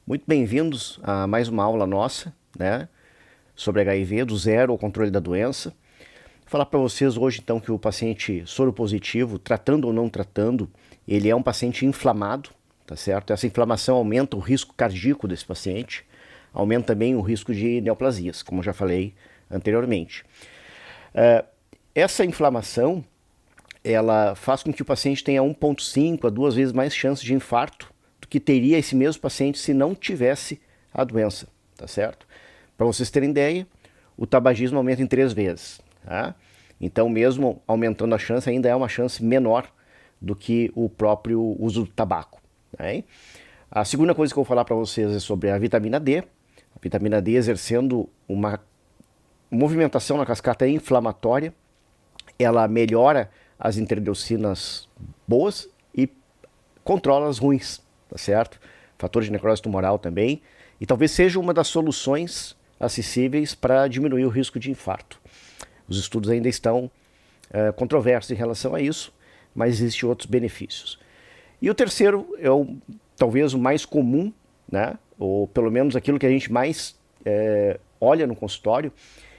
Muito bem-vindos a mais uma aula nossa, né, sobre HIV, do zero ao controle da doença. Vou falar para vocês hoje, então, que o paciente soropositivo, tratando ou não tratando, ele é um paciente inflamado, tá certo? Essa inflamação aumenta o risco cardíaco desse paciente, aumenta também o risco de neoplasias, como eu já falei anteriormente. Essa inflamação, ela faz com que o paciente tenha 1,5 a 2 vezes mais chance de infarto do que teria esse mesmo paciente se não tivesse a doença, tá certo? Para vocês terem ideia, o tabagismo aumenta em 3 vezes, tá? Então, mesmo aumentando a chance, ainda é uma chance menor do que o próprio uso do tabaco, tá? A segunda coisa que eu vou falar para vocês é sobre a vitamina D. A vitamina D exercendo uma movimentação na cascata inflamatória, ela melhora as interdeucinas boas e controla as ruins, tá certo? Fator de necrose tumoral também, e talvez seja uma das soluções acessíveis para diminuir o risco de infarto. Os estudos ainda estão controversos em relação a isso, mas existem outros benefícios. E o terceiro é talvez o mais comum, né? Ou pelo menos aquilo que a gente mais olha no consultório,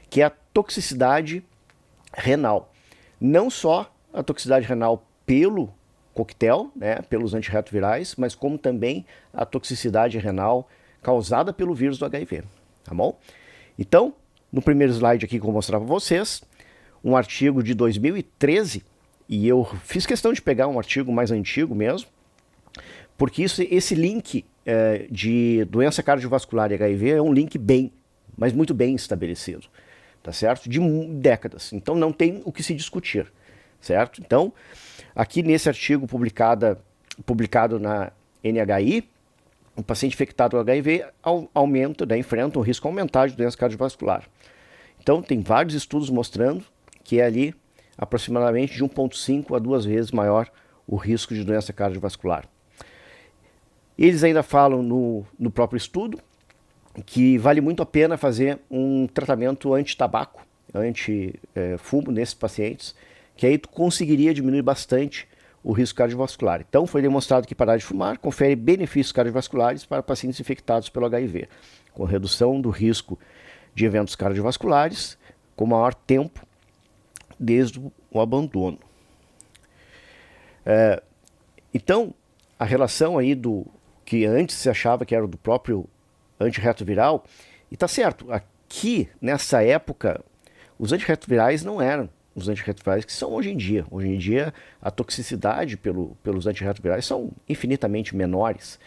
que é a toxicidade renal. Não só a toxicidade renal pelo coquetel, né, pelos antirretrovirais, mas como também a toxicidade renal causada pelo vírus do HIV, tá bom? Então, no primeiro slide aqui que eu vou mostrar para vocês, um artigo de 2013, e eu fiz questão de pegar um artigo mais antigo mesmo, porque esse link de doença cardiovascular e HIV é um link bem, mas muito bem estabelecido, tá certo? De décadas, então não tem o que se discutir, certo? Então, aqui nesse artigo publicado na NHI, o paciente infectado com HIV aumenta, né, enfrenta um risco aumentado de doença cardiovascular. Então, tem vários estudos mostrando que é ali aproximadamente de 1,5 a 2 vezes maior o risco de doença cardiovascular. Eles ainda falam no próprio estudo que vale muito a pena fazer um tratamento anti-tabaco, anti-fumo nesses pacientes, que aí tu conseguiria diminuir bastante o risco cardiovascular. Então foi demonstrado que parar de fumar confere benefícios cardiovasculares para pacientes infectados pelo HIV, com redução do risco de eventos cardiovasculares com maior tempo desde o abandono. Então, a relação aí do que antes se achava que era do próprio antirretroviral, e está certo, aqui nessa época os antirretrovirais não eram os antirretrovirais que são hoje em dia. Hoje em dia a toxicidade pelos antirretrovirais são infinitamente menores,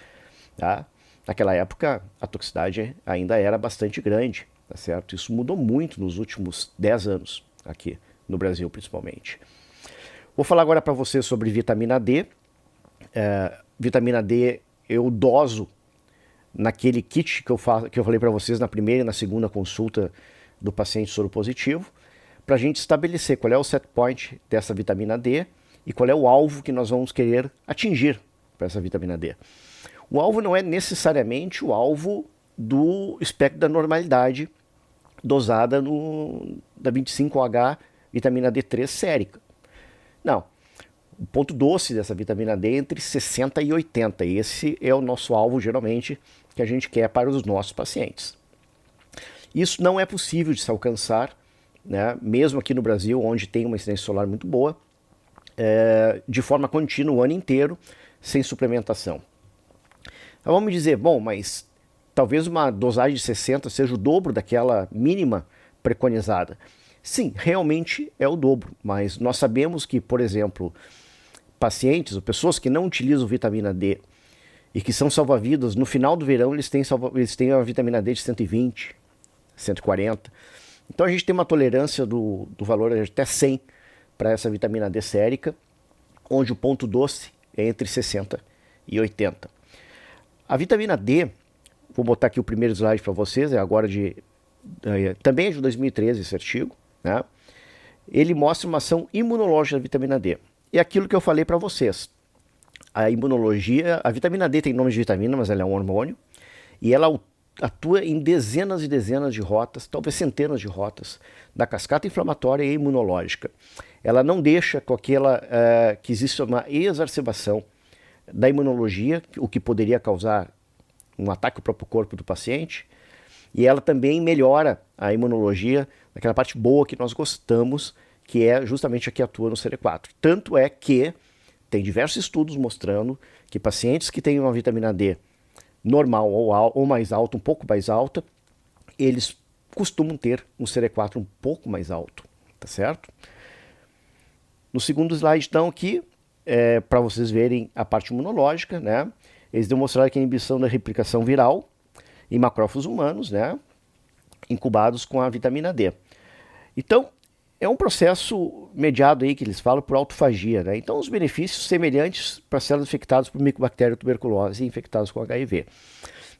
tá? Naquela época a toxicidade ainda era bastante grande, tá certo? Isso mudou muito nos últimos 10 anos aqui no Brasil principalmente. Vou falar agora para você sobre vitamina D. Vitamina D eu doso naquele kit que eu falei para vocês na primeira e na segunda consulta do paciente soropositivo, para a gente estabelecer qual é o set point dessa vitamina D e qual é o alvo que nós vamos querer atingir para essa vitamina D. O alvo não é necessariamente o alvo do espectro da normalidade dosada da 25H vitamina D3 sérica. Não. O ponto doce dessa vitamina D é entre 60 e 80. E esse é o nosso alvo, geralmente, que a gente quer para os nossos pacientes. Isso não é possível de se alcançar, né, mesmo aqui no Brasil, onde tem uma incidência solar muito boa, de forma contínua o ano inteiro, sem suplementação. Então vamos dizer, bom, mas talvez uma dosagem de 60 seja o dobro daquela mínima preconizada. Sim, realmente é o dobro, mas nós sabemos que, por exemplo, pacientes ou pessoas que não utilizam vitamina D e que são salva-vidas, no final do verão eles têm a vitamina D de 120, 140. Então a gente tem uma tolerância do valor até 100 para essa vitamina D sérica, onde o ponto doce é entre 60 e 80. A vitamina D, vou botar aqui o primeiro slide para vocês, também é de 2013 esse artigo, né? Ele mostra uma ação imunológica da vitamina D. E aquilo que eu falei para vocês, a imunologia, a vitamina D tem nome de vitamina, mas ela é um hormônio, e ela atua em dezenas e dezenas de rotas, talvez centenas de rotas, da cascata inflamatória e imunológica. Ela não deixa com que exista uma exacerbação da imunologia, o que poderia causar um ataque ao próprio corpo do paciente, e ela também melhora a imunologia naquela parte boa que nós gostamos, que é justamente a que atua no CD4. Tanto é que tem diversos estudos mostrando que pacientes que têm uma vitamina D normal ou mais alta, um pouco mais alta, eles costumam ter um CD4 um pouco mais alto, tá certo? No segundo slide, então, aqui, para vocês verem a parte imunológica, né? Eles demonstraram que a inibição da replicação viral em macrófagos humanos, né? Incubados com a vitamina D. Então, é um processo mediado aí que eles falam por autofagia, né? Então, os benefícios semelhantes para células infectadas por micobactéria tuberculose e infectadas com HIV.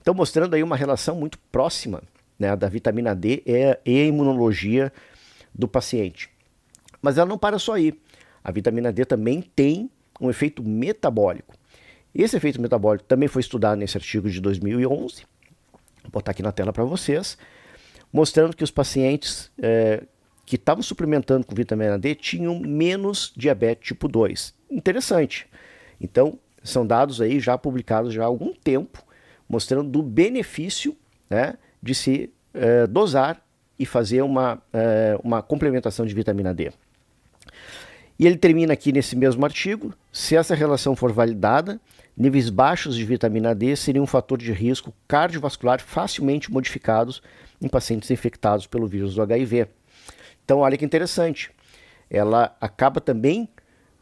Então, mostrando aí uma relação muito próxima, né, da vitamina D e a imunologia do paciente. Mas ela não para só aí. A vitamina D também tem um efeito metabólico. Esse efeito metabólico também foi estudado nesse artigo de 2011. Vou botar aqui na tela para vocês, mostrando que os pacientes que estavam suplementando com vitamina D tinham menos diabetes tipo 2. Interessante. Então, são dados aí já publicados já há algum tempo, mostrando do benefício, né, de se dosar e fazer uma complementação de vitamina D. E ele termina aqui nesse mesmo artigo: se essa relação for validada, níveis baixos de vitamina D seriam um fator de risco cardiovascular facilmente modificados em pacientes infectados pelo vírus do HIV. Então, olha que interessante. Ela acaba também,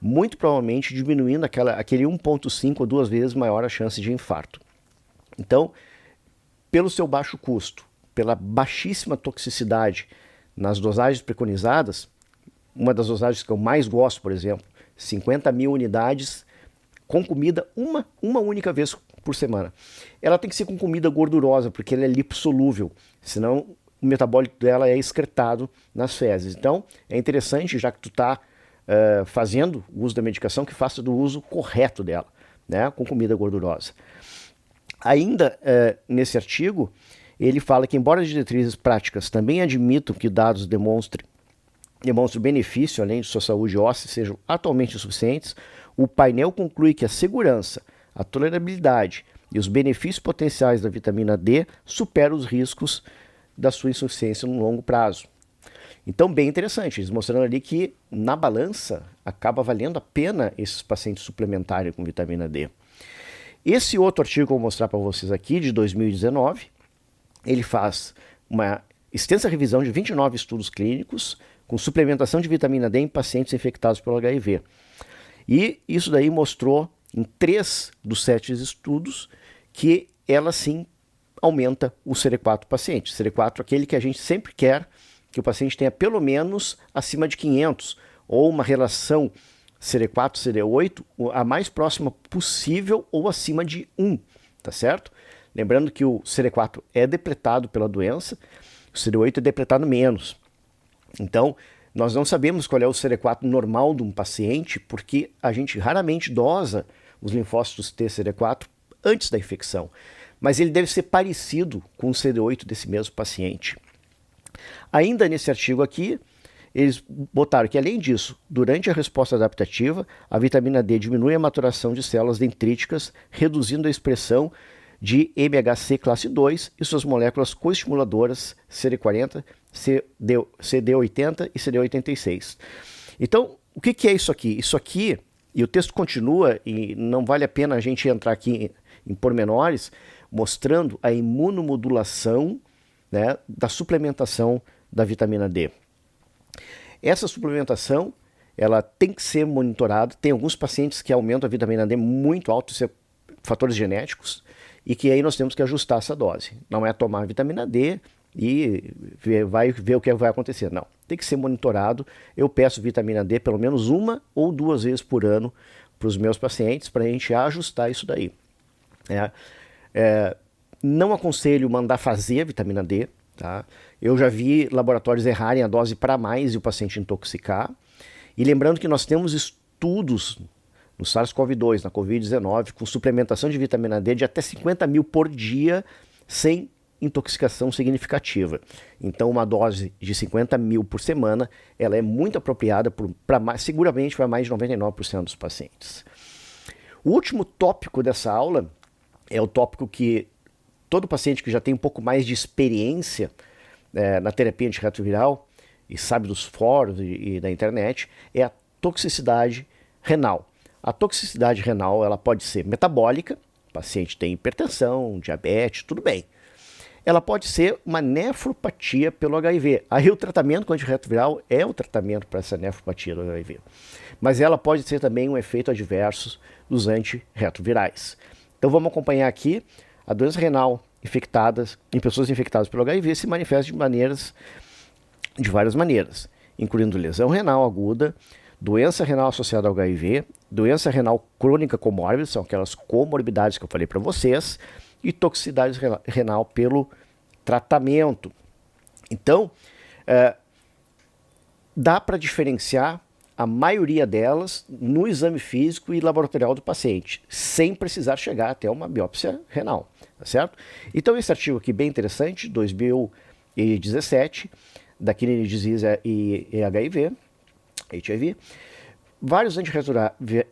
muito provavelmente, diminuindo aquele 1,5 ou 2 vezes maior a chance de infarto. Então, pelo seu baixo custo, pela baixíssima toxicidade nas dosagens preconizadas, uma das dosagens que eu mais gosto, por exemplo, 50 mil unidades com comida uma única vez por semana. Ela tem que ser com comida gordurosa, porque ela é lipossolúvel, senão o metabólico dela é excretado nas fezes. Então, é interessante, já que tu está fazendo o uso da medicação, que faça do uso correto dela, né, com comida gordurosa. Ainda nesse artigo, ele fala que, embora as diretrizes práticas também admitam que dados demonstrem benefício, além de sua saúde óssea, sejam atualmente insuficientes, o painel conclui que a segurança, a tolerabilidade e os benefícios potenciais da vitamina D superam os riscos da sua insuficiência no longo prazo. Então, bem interessante, eles mostrando ali que na balança acaba valendo a pena esses pacientes suplementarem com vitamina D. Esse outro artigo que eu vou mostrar para vocês aqui, de 2019, ele faz uma extensa revisão de 29 estudos clínicos com suplementação de vitamina D em pacientes infectados pelo HIV. E isso daí mostrou em 3 dos 7 estudos que ela sim aumenta o CD4 do paciente. CD4 é aquele que a gente sempre quer que o paciente tenha pelo menos acima de 500, ou uma relação CD4-CD8 a mais próxima possível ou acima de 1, tá certo? Lembrando que o CD4 é depletado pela doença, o CD8 é depletado menos. Então, nós não sabemos qual é o CD4 normal de um paciente, porque a gente raramente dosa os linfócitos T-CD4 antes da infecção, mas ele deve ser parecido com o CD8 desse mesmo paciente. Ainda nesse artigo aqui, eles botaram que, além disso, durante a resposta adaptativa, a vitamina D diminui a maturação de células dendríticas, reduzindo a expressão de MHC classe 2 e suas moléculas coestimuladoras CD40, CD80 e CD86. Então, o que é isso aqui? Isso aqui, e o texto continua, e não vale a pena a gente entrar aqui em pormenores, mostrando a imunomodulação, né, da suplementação da vitamina D. Essa suplementação, ela tem que ser monitorada. Tem alguns pacientes que aumentam a vitamina D muito alto, isso é fatores genéticos, e que aí nós temos que ajustar essa dose. Não é tomar a vitamina D e vai ver o que vai acontecer. Não, tem que ser monitorado. Eu peço vitamina D pelo menos 1 ou 2 vezes por ano para os meus pacientes, para a gente ajustar isso daí. Não aconselho mandar fazer a vitamina D, tá? Eu já vi laboratórios errarem a dose para mais e o paciente intoxicar. E lembrando que nós temos estudos no SARS-CoV-2, na Covid-19, com suplementação de vitamina D de até 50 mil por dia, sem intoxicação significativa. Então, uma dose de 50 mil por semana, ela é muito apropriada seguramente para mais de 99% dos pacientes. O último tópico dessa aula é o tópico que todo paciente que já tem um pouco mais de experiência na terapia antirretroviral e sabe dos fóruns e da internet, é a toxicidade renal. A toxicidade renal ela pode ser metabólica, o paciente tem hipertensão, diabetes, tudo bem. Ela pode ser uma nefropatia pelo HIV. Aí o tratamento com antirretroviral é o tratamento para essa nefropatia do HIV. Mas ela pode ser também um efeito adverso dos antirretrovirais. Então vamos acompanhar aqui a doença renal em pessoas infectadas pelo HIV se manifesta de várias maneiras, incluindo lesão renal aguda, doença renal associada ao HIV, doença renal crônica comórbida, são aquelas comorbidades que eu falei para vocês, e toxicidade renal pelo tratamento. Então, dá para diferenciar a maioria delas no exame físico e laboratorial do paciente, sem precisar chegar até uma biópsia renal, tá certo? Então, esse artigo aqui bem interessante, 2017, da Kidney Disease e HIV, vários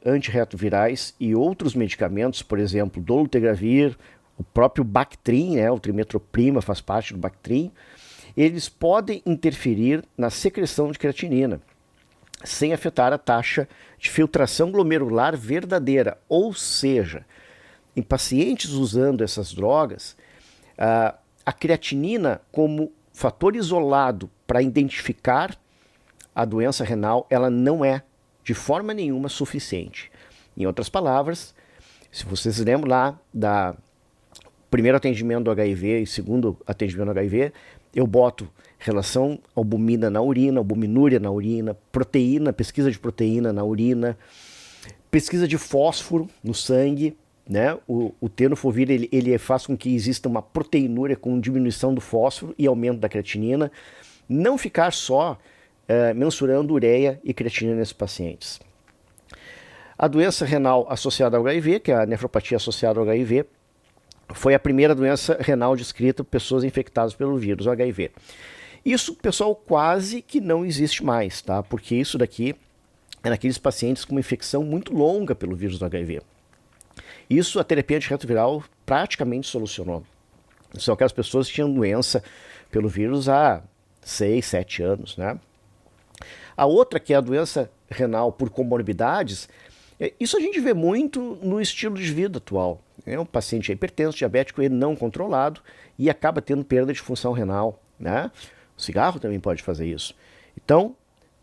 antirretrovirais e outros medicamentos, por exemplo, dolutegravir, o próprio Bactrim, o trimetroprima faz parte do Bactrim, eles podem interferir na secreção de creatinina, sem afetar a taxa de filtração glomerular verdadeira. Ou seja, em pacientes usando essas drogas, a creatinina como fator isolado para identificar a doença renal, ela não é de forma nenhuma suficiente. Em outras palavras, se vocês lembram lá da primeiro atendimento do HIV e segundo atendimento do HIV, eu boto relação albumina na urina, albuminúria na urina, proteína, pesquisa de proteína na urina, pesquisa de fósforo no sangue, né? O tenofovir ele faz com que exista uma proteinúria com diminuição do fósforo e aumento da creatinina, não ficar só mensurando ureia e creatinina nesses pacientes. A doença renal associada ao HIV, que é a nefropatia associada ao HIV, foi a primeira doença renal descrita por pessoas infectadas pelo vírus, o HIV. Isso, pessoal, quase que não existe mais, tá? Porque isso daqui é naqueles pacientes com uma infecção muito longa pelo vírus do HIV. Isso a terapia antirretroviral praticamente solucionou. São aquelas pessoas que tinham doença pelo vírus há 6, 7 anos, né? A outra, que é a doença renal por comorbidades, isso a gente vê muito no estilo de vida atual. Um paciente hipertenso, diabético, ele não controlado e acaba tendo perda de função renal, né? O cigarro também pode fazer isso. Então,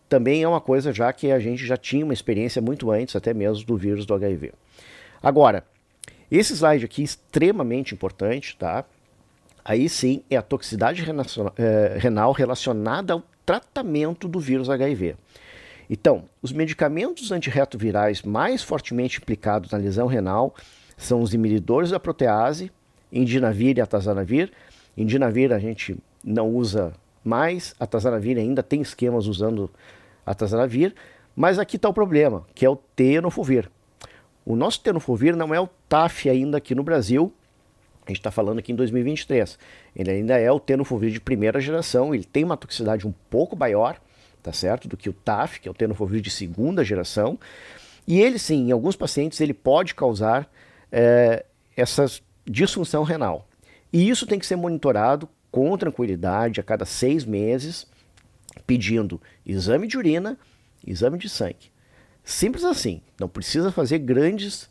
também é uma coisa já que a gente já tinha uma experiência muito antes, até mesmo do vírus do HIV. Agora, esse slide aqui é extremamente importante, tá? Aí sim é a toxicidade renal relacionada ao tratamento do vírus HIV. Então, os medicamentos antirretrovirais mais fortemente implicados na lesão renal são os inibidores da protease, indinavir e atazanavir. Indinavir a gente não usa mais, atazanavir ainda tem esquemas usando atazanavir, mas aqui está o problema, que é o tenofovir. O nosso tenofovir não é o TAF ainda aqui no Brasil, a gente está falando aqui em 2023. Ele ainda é o tenofovir de primeira geração, ele tem uma toxicidade um pouco maior, tá certo, do que o TAF, que é o tenofovir de segunda geração, e ele sim, em alguns pacientes, ele pode causar essa disfunção renal. E isso tem que ser monitorado com tranquilidade a cada 6 meses, pedindo exame de urina, exame de sangue. Simples assim, não precisa fazer grandes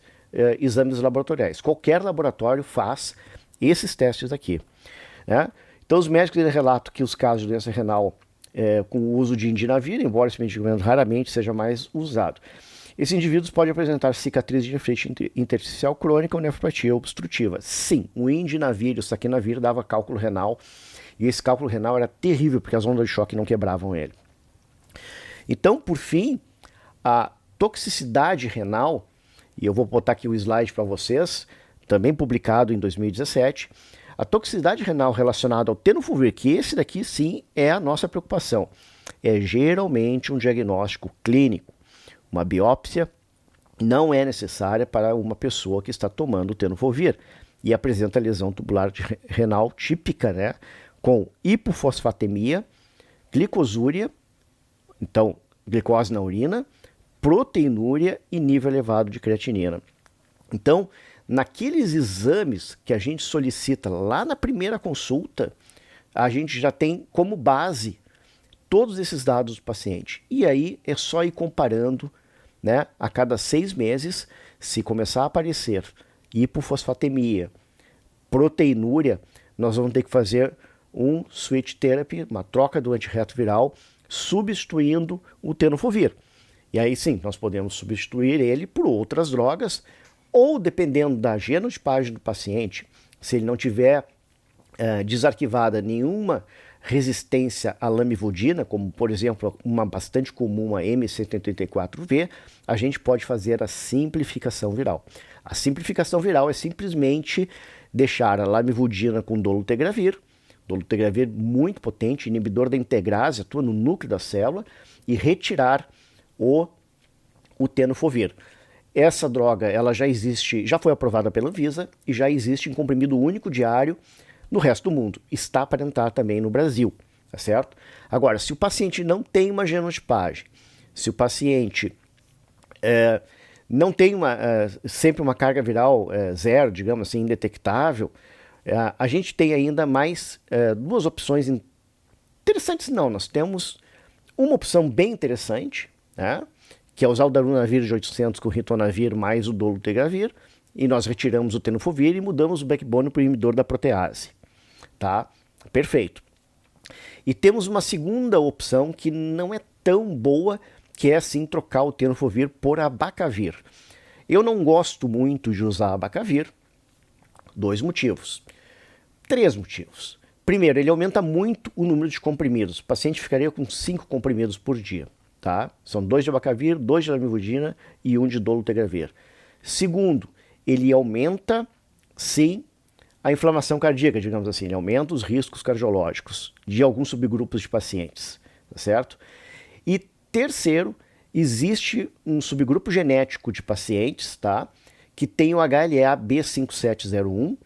exames laboratoriais. Qualquer laboratório faz esses testes aqui, né? Então os médicos relatam que os casos de doença renal com o uso de indinavir, embora esse medicamento raramente seja mais usado, esses indivíduos podem apresentar cicatriz de nefrite intersticial crônica ou nefropatia obstrutiva. Sim, o indinavir e o saquinavir dava cálculo renal, e esse cálculo renal era terrível, porque as ondas de choque não quebravam ele. Então, por fim, a toxicidade renal, e eu vou botar aqui o slide para vocês, também publicado em 2017, a toxicidade renal relacionada ao tenofovir, que esse daqui sim é a nossa preocupação, é geralmente um diagnóstico clínico. Uma biópsia não é necessária para uma pessoa que está tomando o tenofovir e apresenta lesão tubular renal típica, né, com hipofosfatemia, glicosúria, então glicose na urina, proteinúria e nível elevado de creatinina. Então, naqueles exames que a gente solicita lá na primeira consulta, a gente já tem como base todos esses dados do paciente. E aí é só ir comparando, né, a cada 6 meses, se começar a aparecer hipofosfatemia, proteinúria, nós vamos ter que fazer um switch therapy, uma troca do antirretroviral, substituindo o tenofovir. E aí sim, nós podemos substituir ele por outras drogas, ou dependendo da genotipagem do paciente, se ele não tiver desarquivada nenhuma resistência à lamivudina, como por exemplo uma bastante comum, a M184V, a gente pode fazer a simplificação viral. A simplificação viral é simplesmente deixar a lamivudina com dolutegravir, dolutegravir muito potente, inibidor da integrase, atua no núcleo da célula, e retirar o tenofovir. Essa droga ela já existe, já foi aprovada pela Anvisa e já existe em comprimido único diário no resto do mundo. Está para entrar também no Brasil, tá certo? Agora, se o paciente não tem uma genotipagem, se o paciente não tem sempre uma carga viral zero, digamos assim, indetectável, a gente tem ainda mais duas opções interessantes. Não, nós temos uma opção bem interessante, né, que é usar o darunavir de 800 com o ritonavir mais o dolutegravir, e nós retiramos o tenofovir e mudamos o backbone para o inibidor da protease. Tá? Perfeito. E temos uma segunda opção que não é tão boa, que é sim trocar o tenofovir por abacavir. Eu não gosto muito de usar abacavir, 2 motivos. 3 motivos. Primeiro, ele aumenta muito o número de comprimidos. O paciente ficaria com 5 comprimidos por dia. Tá? São 2 de abacavir, 2 de lamivudina e 1 de dolutegravir. Segundo, ele aumenta, sim, a inflamação cardíaca, digamos assim, ele aumenta os riscos cardiológicos de alguns subgrupos de pacientes, tá certo? E terceiro, existe um subgrupo genético de pacientes, tá, que tem o HLA B5701,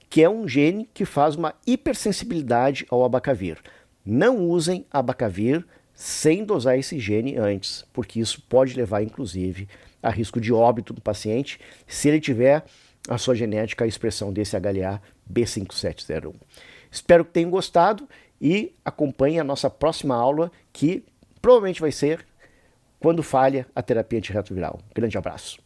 que é um gene que faz uma hipersensibilidade ao abacavir. Não usem abacavir sem dosar esse gene antes, porque isso pode levar, inclusive, a risco de óbito do paciente se ele tiver a sua genética, a expressão desse HLA B5701. Espero que tenham gostado e acompanhem a nossa próxima aula, que provavelmente vai ser quando falha a terapia antirretroviral. Grande abraço.